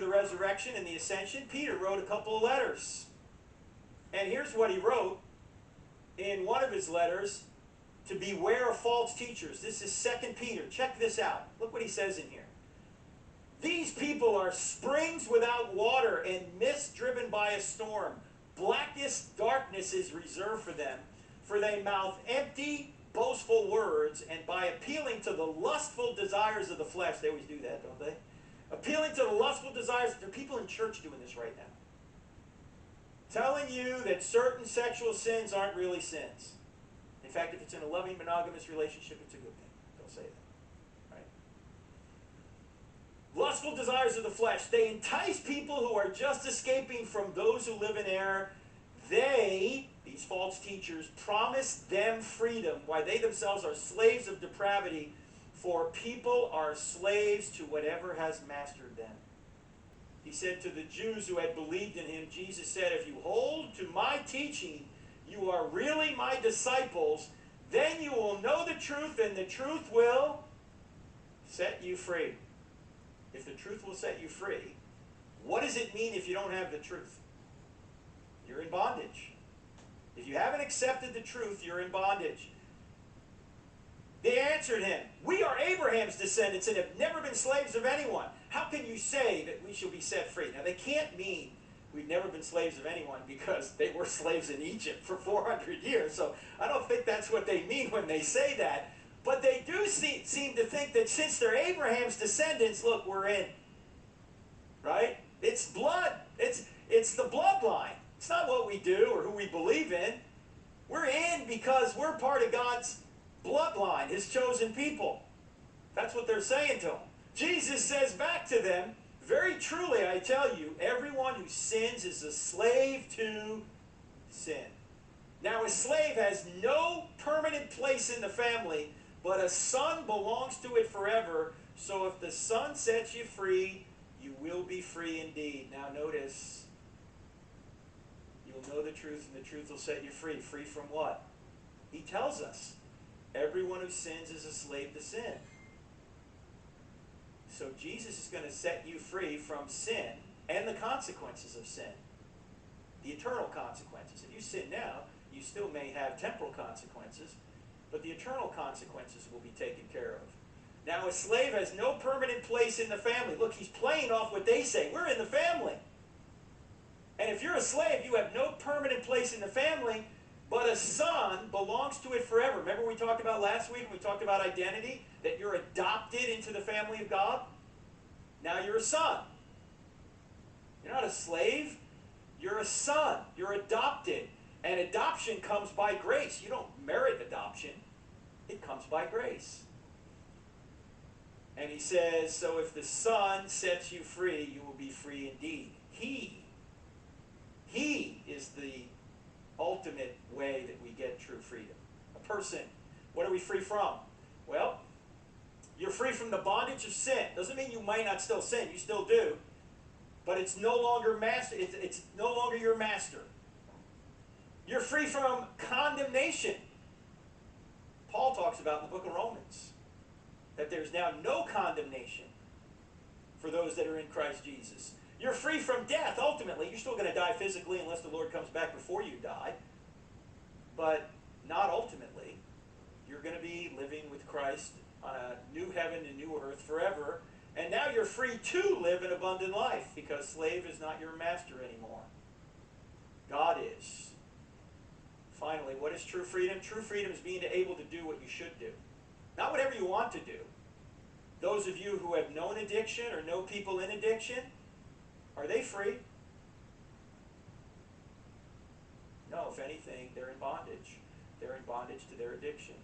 the resurrection and the ascension, Peter wrote a couple of letters. And here's what he wrote in one of his letters, to beware of false teachers. This is 2 Peter. Check this out. Look what he says in here. These people are springs without water and mist driven by a storm. Blackest darkness is reserved for them, for they mouth empty, boastful words, and by appealing to the lustful desires of the flesh, they always do that, don't they? Appealing to the lustful desires. There are people in church doing this right now. Telling you that certain sexual sins aren't really sins. In fact, if it's in a loving monogamous relationship, it's a good thing. They'll say that. Right? Lustful desires of the flesh. They entice people who are just escaping from those who live in error. They, these false teachers, promise them freedom, while they themselves are slaves of depravity, for people are slaves to whatever has mastered them. He said to the Jews who had believed in him, Jesus said, if you hold to my teaching, you are really my disciples, then you will know the truth, and the truth will set you free. If the truth will set you free, what does it mean if you don't have the truth? You're in bondage. If you haven't accepted the truth, you're in bondage. They answered him, we are Abraham's descendants and have never been slaves of anyone. How can you say that we shall be set free? Now, they can't mean we've never been slaves of anyone, because they were slaves in Egypt for 400 years. So I don't think that's what they mean when they say that. But they do seem to think that since they're Abraham's descendants, look, we're in. Right? It's blood. It's the bloodline. It's not what we do or who we believe in. We're in because we're part of God's bloodline, his chosen people. That's what they're saying to him. Jesus says back to them, very truly I tell you, everyone who sins is a slave to sin. Now a slave has no permanent place in the family, but a son belongs to it forever. So if the son sets you free, you will be free indeed. Now notice, you'll know the truth, and the truth will set you free. Free from what? He tells us, everyone who sins is a slave to sin. So Jesus is going to set you free from sin and the consequences of sin. The eternal consequences. If you sin now, you still may have temporal consequences, but the eternal consequences will be taken care of. Now, a slave has no permanent place in the family. Look, he's playing off what they say. We're in the family. And if you're a slave, you have no permanent place in the family, but a son belongs to it forever. Remember we talked about last week, we talked about identity, that you're adopted into the family of God? Now you're a son. You're not a slave. You're a son. You're adopted. And adoption comes by grace. You don't merit adoption. It comes by grace. And he says, so if the Son sets you free, you will be free indeed. He is the ultimate way that we get true freedom. A person, what are we free from? Well, you're free from the bondage of sin. Doesn't mean you might not still sin. You still do. But it's no longer master. It's no longer your master. You're free from condemnation. Paul talks about in the book of Romans that there's now no condemnation for those that are in Christ Jesus. You're free from death, ultimately. You're still going to die physically unless the Lord comes back before you die. But not ultimately. You're going to be living with Christ on a new heaven and new earth forever. And now you're free to live an abundant life, because slave is not your master anymore. God is. Finally, what is true freedom? True freedom is being able to do what you should do. Not whatever you want to do. Those of you who have known addiction or know people in addiction, are they free? No, if anything, they're in bondage. They're in bondage to their addiction.